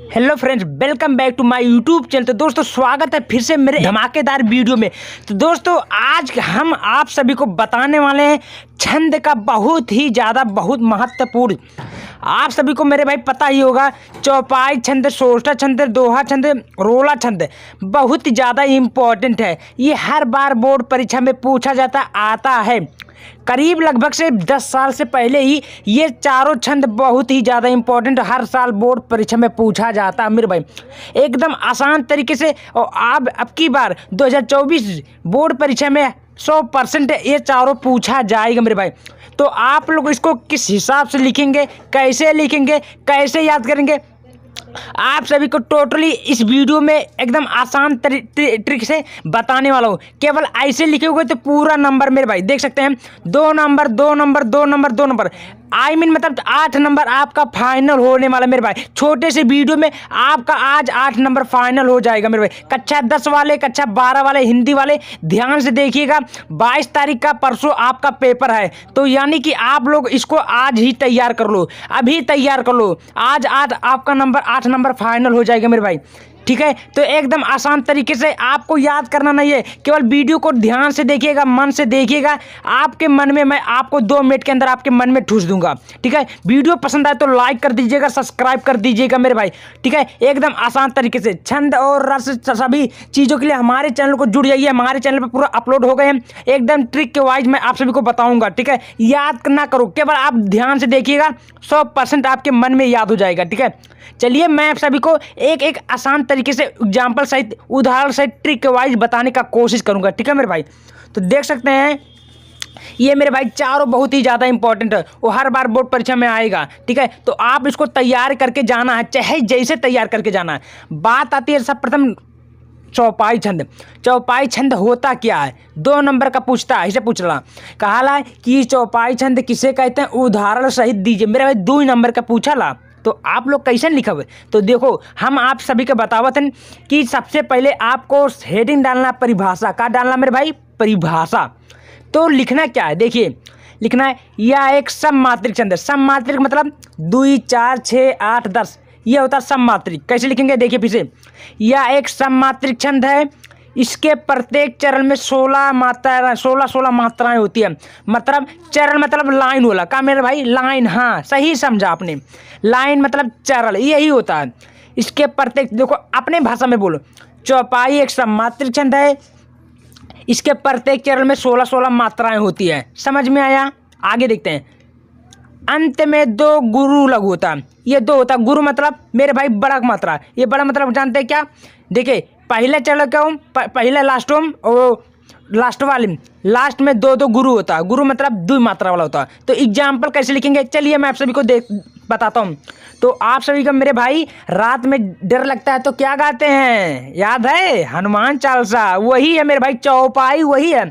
Hello friends, welcome back to my YouTube channel. तो दोस्तों स्वागत है फिर से मेरे धमाकेदार वीडियो में। तो दोस्तों आज हम आप सभी को बताने वाले हैं छंद का बहुत ही ज़्यादा बहुत महत्वपूर्ण। आप सभी को मेरे भाई पता ही होगा, चौपाई छंद, सोष्ठा छंद, दोहा छंद, रोला छंद बहुत ही ज़्यादा इम्पोर्टेंट है। ये हर बार बोर्ड परीक्षा में पूछा जाता आता है। करीब लगभग से 10 साल से पहले ही ये चारों छंद बहुत ही ज़्यादा इम्पोर्टेंट हर साल बोर्ड परीक्षा में पूछा जाता है मेरे भाई, एकदम आसान तरीके से। और आप अब की बार 2024 बोर्ड परीक्षा में 100% ये चारों पूछा जाएगा मेरे भाई। तो आप लोग इसको किस हिसाब से लिखेंगे, कैसे याद करेंगे, आप सभी को टोटली इस वीडियो में एकदम आसान ट्रिक से बताने वाला हूँ। केवल ऐसे लिखोगे तो पूरा नंबर मेरे भाई देख सकते हैं, 2 नंबर 2 नंबर 2 नंबर 2 नंबर मतलब 8 नंबर आपका फाइनल होने वाला मेरे भाई। छोटे से वीडियो में आपका आज 8 नंबर फाइनल हो जाएगा मेरे भाई। कक्षा 10 वाले, कक्षा 12 वाले, हिंदी वाले ध्यान से देखिएगा। 22 तारीख का परसों आपका पेपर है, तो यानी कि आप लोग इसको आज ही तैयार कर लो, अभी तैयार कर लो। आज आपका नंबर 8 नंबर फाइनल हो जाएगा मेरे भाई, ठीक है। तो एकदम आसान तरीके से आपको याद करना नहीं है, केवल वीडियो को ध्यान से देखिएगा, मन से देखिएगा। आपके मन में मैं आपको 2 मिनट के अंदर आपके मन में ठूस दूंगा, ठीक है। वीडियो पसंद आए तो लाइक कर दीजिएगा, सब्सक्राइब कर दीजिएगा मेरे भाई, ठीक है। एकदम आसान तरीके से छंद और रस सभी चीज़ों के लिए हमारे चैनल को जुड़ जाइए। हमारे चैनल पर पूरा अपलोड हो गए हैं, एकदम ट्रिक के वाइज मैं आप सभी को बताऊंगा, ठीक है। याद ना करो, केवल आप ध्यान से देखिएगा, 100% आपके मन में याद हो जाएगा, ठीक है। चलिए मैं आप सभी को एक एक आसान तरीके से एग्जाम्पल सहित, उदाहरण सहित, ट्रिक के वाइज बताने का कोशिश करूंगा, ठीक है मेरे भाई। तो देख सकते हैं ये मेरे भाई चारों बहुत ही ज़्यादा इंपॉर्टेंट है, वो हर बार बोर्ड परीक्षा में आएगा, ठीक है। तो आप इसको तैयार करके जाना है, चाहे जैसे तैयार करके जाना है। बात आती है सर्वप्रथम चौपाई छंद। चौपाई छंद होता क्या है, 2 नंबर का पूछता है, इसे पूछ रहा कहा कि चौपाई छंद किसे कहते हैं, उदाहरण सहित दीजिए। मेरे भाई 2 नंबर का पूछा ला, तो आप लोग कैसे लिखोगे। तो देखो हम आप सभी के बतावत हैं कि सबसे पहले आपको हेडिंग डालना, परिभाषा का डालना मेरे भाई, परिभाषा। तो लिखना क्या है, देखिए लिखना है यह एक सममात्रिक छंद है। सममात्रिक मतलब 2 4 6 8 10, यह होता है सममात्रिक। कैसे लिखेंगे देखिए फिर से, यह एक सममात्रिक छंद है। इसके प्रत्येक चरण में 16 मात्राएं होती है। मतलब चरण मतलब लाइन होला का मेरे भाई, लाइन, हाँ सही समझा आपने, लाइन मतलब चरण यही होता है। इसके प्रत्येक, देखो अपने भाषा में बोलो, चौपाई एक सममात्रिक छंद है। इसके प्रत्येक चरण में 16 मात्राएं होती है। समझ में आया, आगे देखते हैं। अंत में 2 गुरु लघु होता है। ये 2 होता है, गुरु मतलब मेरे भाई बड़ा मात्रा। ये बड़ा मतलब जानते हैं क्या, देखिए पहले चरण का पहले लास्ट होम और लास्ट वाले लास्ट में 2 गुरु होता है। गुरु मतलब 2 मात्रा वाला होता है। तो एग्जाम्पल कैसे लिखेंगे, चलिए मैं आप सभी को बताता हूँ। तो आप सभी का मेरे भाई रात में डर लगता है तो क्या गाते हैं, याद है, हनुमान चालीसा। वही है मेरे भाई, चौपाई वही है,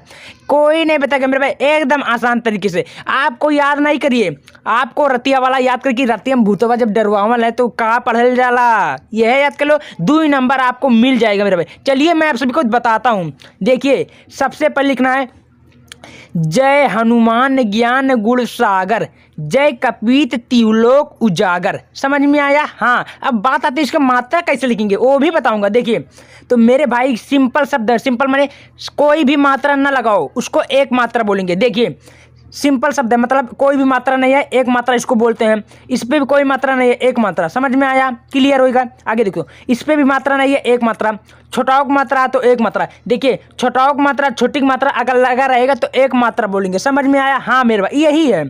कोई नहीं बताएगा मेरे भाई। एकदम आसान तरीके से आपको याद नहीं करिए, आपको रतिया वाला याद करके, रतिया में भूतवा जब डरवावल है तो कहाँ पढ़ल जाला, यह याद कर लो, 2 नंबर आपको मिल जाएगा मेरे भाई। चलिए मैं आप सभी को बताता हूँ। देखिए सबसे पहले लिखना है जय हनुमान ज्ञान गुण सागर, जय कपीत तिवलोक उजागर। समझ में आया, हाँ। अब बात आती है इसका मात्रा कैसे लिखेंगे, वो भी बताऊंगा। देखिए तो मेरे भाई सिंपल शब्द है, सिंपल माने कोई भी मात्रा ना लगाओ, उसको एक मात्रा बोलेंगे। देखिए सिंपल शब्द है, मतलब कोई भी मात्रा नहीं है, एक मात्रा इसको बोलते हैं। इस पर भी कोई मात्रा नहीं है, एक मात्रा। समझ में आया, क्लियर होगा। आगे देखो, इस पर भी मात्रा नहीं है, एक मात्रा। छोटाओक मात्रा तो एक मात्रा। देखिए छोटाओक मात्रा, छोटी मात्रा अगर लगा रहेगा तो एक मात्रा बोलेंगे। समझ में आया, हाँ मेरे भाई यही है।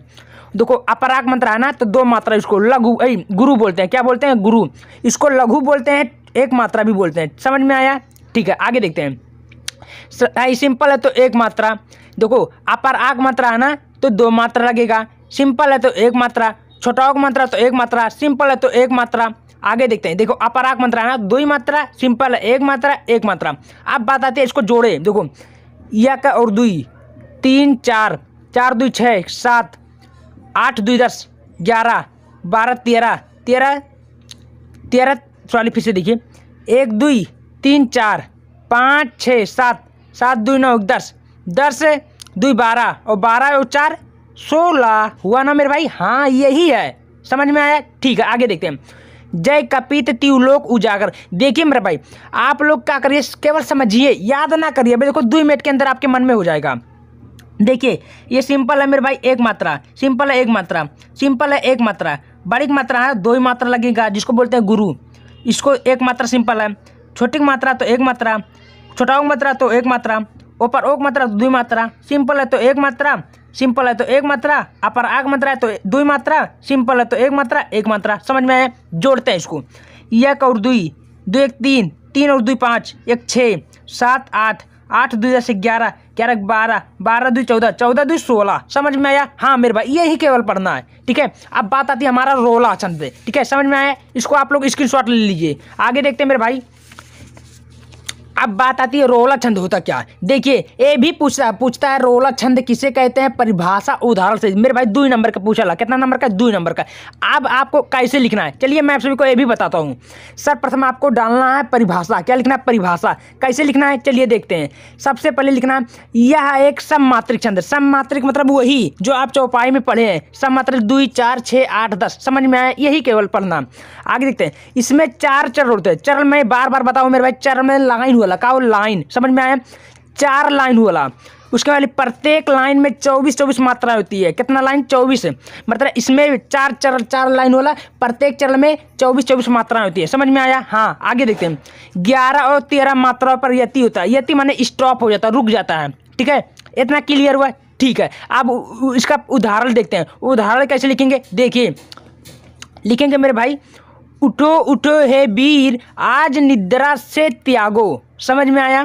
देखो अपराग मंत्र है ना, तो 2 मात्रा, इसको लघु गुरु बोलते हैं। क्या बोलते हैं, गुरु। इसको लघु बोलते हैं, एक मात्रा भी बोलते हैं। समझ में आया, ठीक है। आगे देखते हैं। सिंपल है तो एक मात्रा। देखो अपराग मात्रा है ना तो 2 मात्रा लगेगा। सिंपल है तो एक मात्रा, छोटाओक मात्रा तो एक मात्रा, सिंपल है तो एक मात्रा। आगे देखते हैं। देखो अपराग मात्रा है ना 2 मात्रा, सिंपल है एक मात्रा, एक मात्रा। अब बात आती है इसको जोड़े। देखो एक और 2 3 4, 4 2 6 7, 8 2 10 11 12 13 सॉरी फिर से देखिए, 1 2 3 4 5 6 7, 7 2 9 10, 10 2 12 और 12 और 4 16 हुआ ना मेरे भाई, हाँ यही है। समझ में आया, ठीक है। आगे देखते हैं। जय कपित त्रिलोक उजागर। देखिए मेरे भाई, आप लोग क्या करिए, केवल समझिए, याद ना करिए। भाई देखो 2 मिनट के अंदर आपके मन में हो जाएगा। देखिए ये सिंपल है मेरे भाई, एक मात्रा, सिंपल है एक मात्रा, सिंपल है एक मात्रा, बड़ी मात्रा है 2 ही मात्रा लगेगा, जिसको बोलते हैं गुरु, इसको एक मात्रा सिंपल है। छोटी मात्रा तो एक मात्रा, छोटा मात्रा तो एक मात्रा, ऊपर ओक मात्रा तो 2 मात्रा, सिंपल है तो एक मात्रा, सिंपल है तो एक मात्रा, अपर आग मात्रा है तो 2 मात्रा, सिंपल है तो एक मात्रा, एक मात्रा। समझ में आया? जोड़ते हैं इसको, 1 और 2, 2 1 3, 3 और 2 5, 1 6, 7 8, 8 2 10 11, 11 12, 12 2 14, 14 2 16। समझ में आया? हाँ मेरे भाई, यही केवल पढ़ना है, ठीक है। अब बात आती है हमारा रोला छंद पे, ठीक है, समझ में आया? इसको आप लोग स्क्रीनशॉट ले लीजिए। आगे देखते हैं मेरे भाई। अब बात आती है रोला छंद होता क्या है। देखिए ये भी पूछता है रोला छंद किसे कहते हैं, परिभाषा उदाहरण से। मेरे भाई 2 नंबर का पूछा ला, कितना नंबर का? 2 नंबर का। अब आपको कैसे लिखना है, चलिए मैं आप सभी को ये भी बताता हूँ। सर्वप्रथम आपको डालना है परिभाषा। क्या लिखना है? परिभाषा। कैसे लिखना है चलिए देखते हैं। सबसे पहले लिखना है यह एक सममात्रिक छंद। सममात्रिक मतलब वही जो आप चौपाई में पढ़े हैं, सममात्रिक 2 4 6 8 10। समझ में आया? यही केवल पढ़ना। आगे देखते हैं, इसमें 4 चरण होते हैं। चरण में बार बार बताओ मेरे भाई, चरण में लाइन हुआ का लाइन। समझ में आया? 4 लाइन हुआ, उसके बाद प्रत्येक लाइन में 24 मात्रा होती है। कितना लाइन? 24। मतलब इसमें 4 लाइन होला, प्रत्येक चरण में 24 मात्राएं होती है। समझ में आया? हाँ आगे देखते हैं। 11 और 13 मात्राओं पर यति होता है। यति माने स्टॉप हो जाता है, रुक जाता है, ठीक है। इतना क्लियर हुआ? ठीक है। अब इसका उदाहरण देखते हैं। उदाहरण कैसे लिखेंगे? देखिए लिखेंगे मेरे भाई, उठो उठो हे वीर, आज निद्रा से त्यागो। समझ में आया?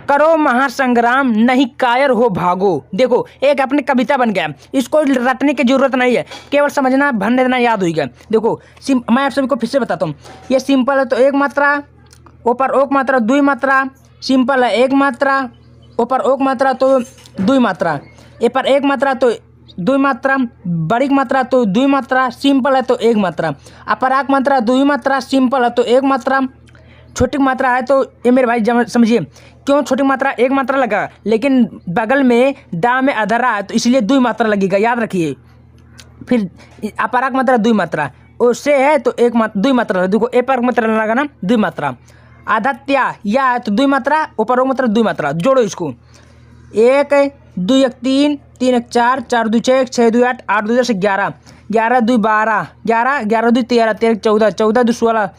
करो महासंग्राम, नहीं कायर हो भागो। देखो एक अपनी कविता बन गया, इसको रटने की जरूरत नहीं है, केवल समझना, भर देना, याद हो गया। देखो मैं आप सभी को फिर से बताता हूँ। ये सिंपल है तो एक मात्रा, ऊपर ओक मात्रा 2 मात्रा, सिंपल है एक मात्रा, ऊपर ओक मात्रा तो 2 मात्रा, ए पर एक मात्रा तो 2 मात्रा, बड़ी मात्रा तो 2 मात्रा, सिंपल है तो 1 मात्रा, अपराग मात्रा 2 मात्रा, सिंपल है तो 1 मात्रा, छोटी मात्रा है तो ये मेरे भाई समझिए क्यों छोटी मात्रा 1 मात्रा लगा, लेकिन बगल में डा में अधरा है तो इसलिए 2 मात्रा लगेगा, याद रखिए। फिर अपराग मात्रा 2 मात्रा, उससे है तो 2 मात्रा। देखो ए पर मात्रा लगा ना, 2 मात्रा। आधत्या या है तो 2 मात्रा, ऊपर मात्रा 2 मात्रा। जोड़ो इसको, 1 2 1 3, 3 1 4, 4 2 6, 6 2 8, 8 2 10 11, 11 2 12, 11 11 2 13, 13 14, 14 2 16,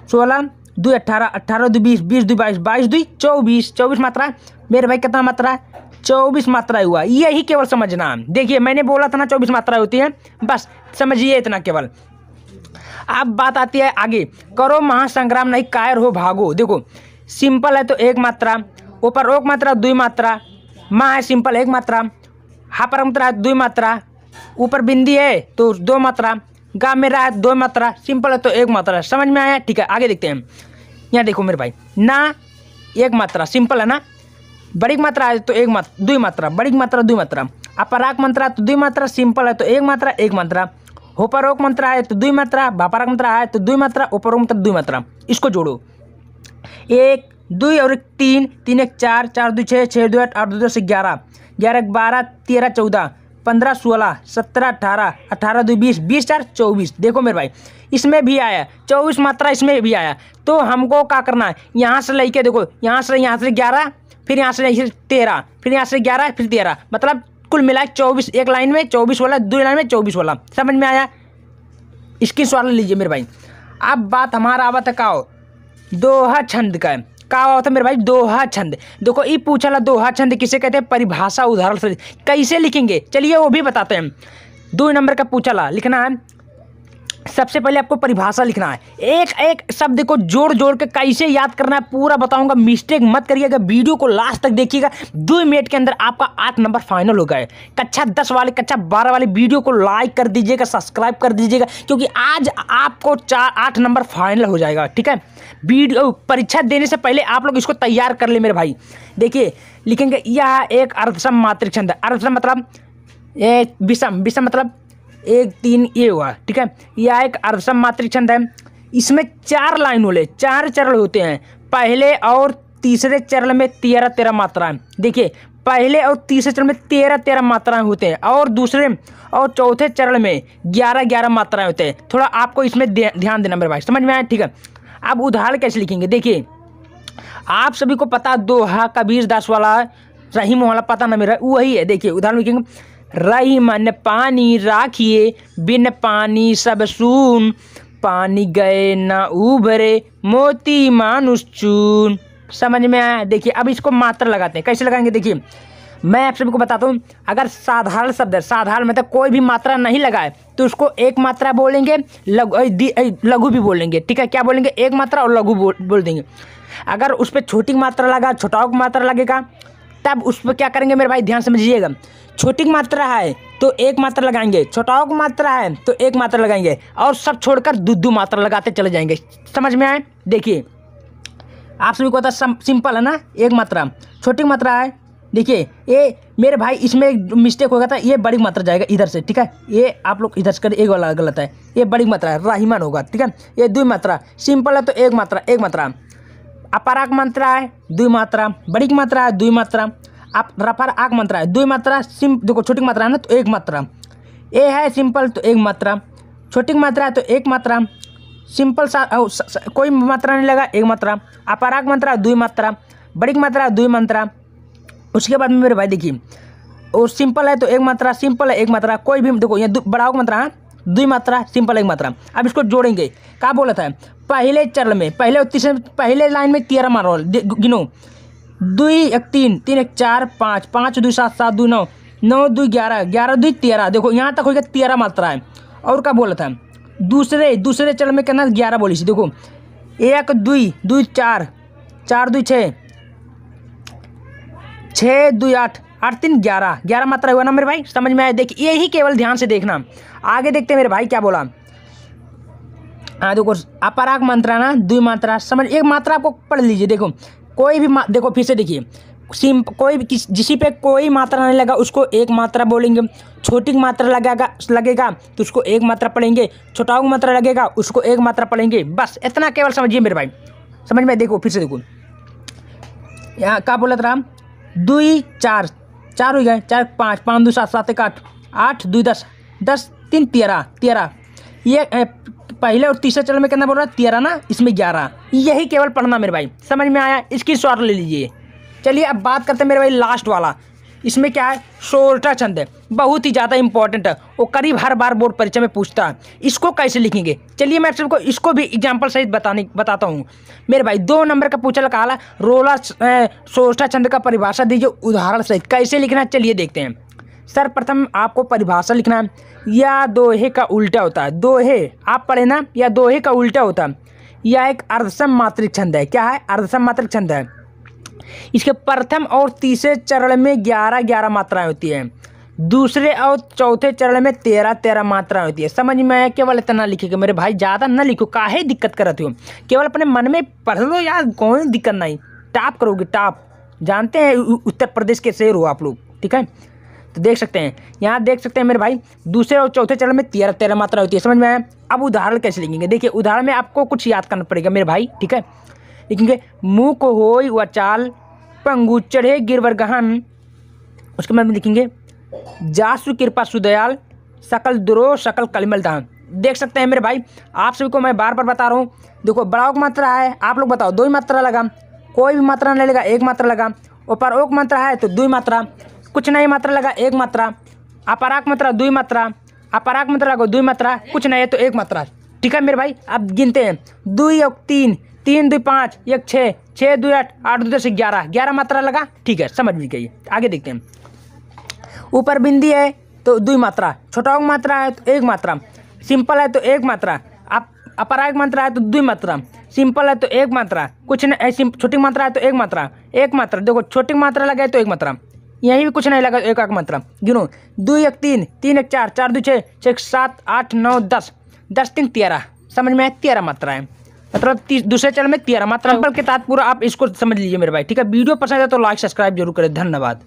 16 2 18, 18 2 20, 20 2 22, 22 2 24, 24 मात्रा। मेरे भाई कितना मात्रा? 24 मात्रा हुआ। यही केवल समझना। देखिए मैंने बोला था ना 24 मात्रा होती है, बस समझिए इतना केवल। अब बात आती है आगे, करो महासंग्राम, नहीं कायर हो भागो। देखो सिंपल है तो 1 मात्रा, ऊपर ओक मात्रा 2 मात्रा, माँ है सिंपल 1 मात्रा, हा पर मात्रा 2 मात्रा, ऊपर बिंदी है तो 2 मात्रा, गा मेरा है 2 मात्रा, सिंपल है तो 1 मात्रा। समझ में आया? ठीक है आगे देखते हैं। यहाँ देखो मेरे भाई, ना 1 मात्रा, सिंपल है ना। बड़ी मात्रा है तो 1 मात्रा 2 मात्रा, बड़ी मात्रा 2 मात्रा, अपराग मात्रा तो 2 मात्रा, सिंपल है तो 1 मात्रा 1 मात्रा, होपरोक मंत्रा है तो 2 मात्रा, भापारक मंत्रा है तो 2 मात्रा, उपरोक मंत्रा 2 मात्रा। इसको जोड़ो, 1 2 और 3, 3 1 4, 4 2 6, 6 2 8, 8 2 10 11, 11 12, 13 14, 15 16, 17 18, 18 2 20, 20 4 24। देखो मेरे भाई इसमें भी आया 24 मात्रा, इसमें भी आया। तो हमको क्या करना है, यहाँ से लेके देखो, यहाँ से 11, फिर यहाँ से 13, फिर यहाँ से 11, फिर 13, मतलब कुल मिला 24। एक लाइन में 24 वाला, 2 लाइन में 24 वाला। समझ में आया? इसकी सवाल लीजिए मेरे भाई। अब बात हमारा आवत है का दोहा छंद का है। का होता है मेरे भाई? दोहा छंद। देखो ये पूछा ला दोहा छंद किसे कहते हैं, परिभाषा उदाहरण से कैसे लिखेंगे चलिए वो भी बताते हैं। 2 नंबर का पूछा ला, लिखना है सबसे पहले आपको परिभाषा लिखना है। एक एक शब्द को जोड़ जोड़ के कैसे याद करना है पूरा बताऊंगा, मिस्टेक मत करिएगा, वीडियो को लास्ट तक देखिएगा। 2 मिनट के अंदर आपका 8 नंबर फाइनल हो गए। कक्षा 10 वाले, कक्षा 12 वाले वीडियो को लाइक कर दीजिएगा, सब्सक्राइब कर दीजिएगा, क्योंकि आज आपको 8 नंबर फाइनल हो जाएगा। ठीक है, वीडियो परीक्षा देने से पहले आप लोग इसको तैयार कर ले मेरे भाई। देखिए लिखेंगे यह एक अर्धसम मात्रिक छंद है। अर्धसम मतलब एक विषम, विषम मतलब 1 3 ये हुआ। ठीक है, यह एक अर्धसम मात्रिक छंद है। इसमें 4 लाइन होले, 4 चरण होते हैं। पहले और तीसरे चरण में 13 13 मात्राएं। देखिए पहले और तीसरे चरण में 13 मात्राएं होते हैं और दूसरे और चौथे चरण में 11 मात्राएं होते हैं। थोड़ा आपको इसमें ध्यान देना मेरे भाई, समझ में आया? ठीक है। अब उदाहरण कैसे लिखेंगे, देखिए आप सभी को पता दोहा कबीर दास वाला रहीम वाला पता ना मेरा, वही है। देखिए उदाहरण लिखेंगे, रही मन पानी राखिए बिन पानी सब सून, पानी गए न उभरे मोती मानुष चून। समझ में आया? देखिए अब इसको मात्रा लगाते हैं, कैसे लगाएंगे देखिए मैं आप सभी को बताता हूँ। अगर साधारण शब्द है, साधारण मतलब कोई भी मात्रा नहीं लगाए तो उसको एक मात्रा बोलेंगे, लघु भी बोलेंगे। ठीक है, क्या बोलेंगे? एक मात्रा और लघु बोल देंगे। अगर उस पर छोटी मात्रा लगा, छोटाओं की मात्रा लगेगा, तब उस पर क्या करेंगे मेरे भाई, ध्यान समझिएगा। छोटी मात्रा है तो एक मात्रा लगाएंगे, छोटाओं की मात्रा है तो एक मात्रा लगाएंगे, और सब छोड़कर दो मात्रा लगाते चले जाएंगे। समझ में आए? देखिए आप सभी को पता सिंपल है ना, एक मात्रा छोटी मात्रा है। देखिए ये मेरे भाई इसमें मिस्टेक हो गया था, ये बड़ी मात्रा जाएगा इधर से। ठीक है, ये आप लोग इधर से कर, एक वाला गलत है, ये बड़ी मात्रा है, राहिमान होगा। ठीक है, ये दो मात्रा, सिंपल है तो एक मात्रा। अपराग मात्रा है दो मात्रा, बड़ी की मात्रा है दो मात्रा, आप रफर आग मात्रा है दो मात्रा। देखो छोटी मात्रा है ना तो एक मात्रा, ए है सिंपल तो एक मात्रा, छोटी मात्रा है तो एक मात्रा, सिंपल कोई मात्रा नहीं लगा, एक मात्रा। अपराग मात्रा दो मात्रा, बड़ी की मात्रा दो मात्रा। उसके बाद में मेरे भाई देखिए और सिंपल है तो एक मात्रा, सिंपल है एक मात्रा, कोई भी देखो यहाँ बड़ा मात्रा है दो मात्रा, सिंपल एक मात्रा। अब इसको जोड़ेंगे, क्या बोला था पहले चरण में, पहले और तीसरे, पहले लाइन में 13 मारो, गिनो 2 1 3 3 1 4 5 5 2 7 7 2 9 9 2 11 11 2 13। देखो यहाँ तक हो गया 13 मात्रा है। और क्या बोला था दूसरे चरण में कहना 11 बोली थी। देखो 1 2 2 4 4 2 6 6 2 8 8 3 11 मात्रा हुआ ना मेरे भाई, समझ में आया? देखिए यही केवल ध्यान से देखना। आगे देखते हैं मेरे भाई क्या बोला। हाँ देखो अपराग मात्रा ना दो मात्रा, समझ, एक मात्रा आपको पढ़ लीजिए। देखो कोई भी देखो फिर से देखिए, कोई भी जिसी पे कोई मात्रा नहीं लगा उसको एक मात्रा बोलेंगे, छोटी मात्रा लगेगा तो उसको एक मात्रा पढ़ेंगे, छोटाओं की मात्रा लगेगा उसको एक मात्रा पढ़ेंगे। बस इतना केवल समझिए मेरे भाई, समझ में? देखो फिर से देखो यहाँ क्या बोला था, 2 4 4 हो गए, 4 5 5 2 7 7 1 8 8 2 10 10 3 13। ये पहले और तीसरे चरण में कितना बोल रहा है 13 ना, इसमें 11। यही केवल पढ़ना मेरे भाई, समझ में आया? इसकी शॉर्ट ले लीजिए। चलिए अब बात करते हैं मेरे भाई लास्ट वाला। इसमें क्या है, सोरठा छंद है, बहुत ही ज़्यादा इंपॉर्टेंट है, वो करीब हर बार बोर्ड परीक्षा में पूछता है। इसको कैसे लिखेंगे चलिए मैं आप सबको इसको भी एग्जाम्पल सहित बताता हूँ मेरे भाई। 2 नंबर का पूछा काला रोला सोरठा छंद का परिभाषा दीजिए उदाहरण सहित, कैसे लिखना है चलिए देखते हैं। सर्वप्रथम आपको परिभाषा लिखना है, या दोहे का उल्टा होता है, दोहे आप पढ़े ना, या दोहे का उल्टा होता है, यह एक अर्धसम मात्रिक छंद है। क्या है? अर्धसम मात्रिक छंद है। इसके प्रथम और तीसरे चरण में 11 मात्राएं होती हैं, दूसरे और चौथे चरण में 13 मात्राएं होती है। समझ में आया? केवल इतना लिखेगा मेरे भाई, ज़्यादा ना लिखो, काहे दिक्कत करते हो, केवल अपने मन में पढ़ लो यार, कोई दिक्कत नहीं, टॉप करोगे टॉप। जानते हैं उत्तर प्रदेश के शेर हो आप लोग, ठीक है? तो देख सकते हैं, यहाँ देख सकते हैं मेरे भाई दूसरे और चौथे चरण में 13 मात्रा होती है। समझ में आया? अब उदाहरण कैसे लिखेंगे देखिए, उदाहरण में आपको कुछ याद करना पड़ेगा मेरे भाई, ठीक है? लिखेंगे मुँह को होय वचाल पंगु चढ़े गिरवर गहन, उसके बाद में लिखेंगे जासु कृपा सुदयाल सकल दुरो सकल कलिमल दान। देख सकते हैं मेरे भाई, आप सभी को मैं बार बार बता रहा हूँ। देखो बड़ाओं की मात्रा है, आप लोग बताओ 2 मात्रा लगा, कोई भी मात्रा नहीं लगा, 1 मात्रा लगा। ऊपर ओक मात्रा है तो 2 मात्रा, कुछ नहीं मात्रा लगा 1 मात्रा। अपराग मात्रा 2 मात्रा, अपराग मात्रा लगा 2 मात्रा, कुछ नहीं है तो 1 मात्रा। ठीक है मेरे भाई, अब गिनते हैं 2 1 3 3 2 5 1 6 6 2 8 8 2 10 11 मात्रा लगा। ठीक है, समझ में गई। आगे देखते हैं, ऊपर बिंदी है तो 2 मात्रा, छोटा मात्रा है तो 1 मात्रा, सिंपल है तो 1 मात्रा, अपराग मात्रा है तो 2 मात्रा, सिंपल है तो 1 मात्रा, कुछ नहीं, छोटी मात्रा है तो 1 मात्रा, 1 मात्रा। देखो छोटी मात्रा लगा है तो 1 मात्रा, यहीं भी कुछ नहीं लगा, 1 मात्रा। गिनो 2 1 3 3 1 4 4 2 6 6 7 8 9 10 10 3 13। समझ में 13 मात्रा है, मतलब दूसरे चरण में 13 मात्रा के साथ पूरा आप इसको समझ लीजिए मेरे भाई, ठीक है? वीडियो पसंद है तो लाइक सब्सक्राइब जरूर करें। धन्यवाद।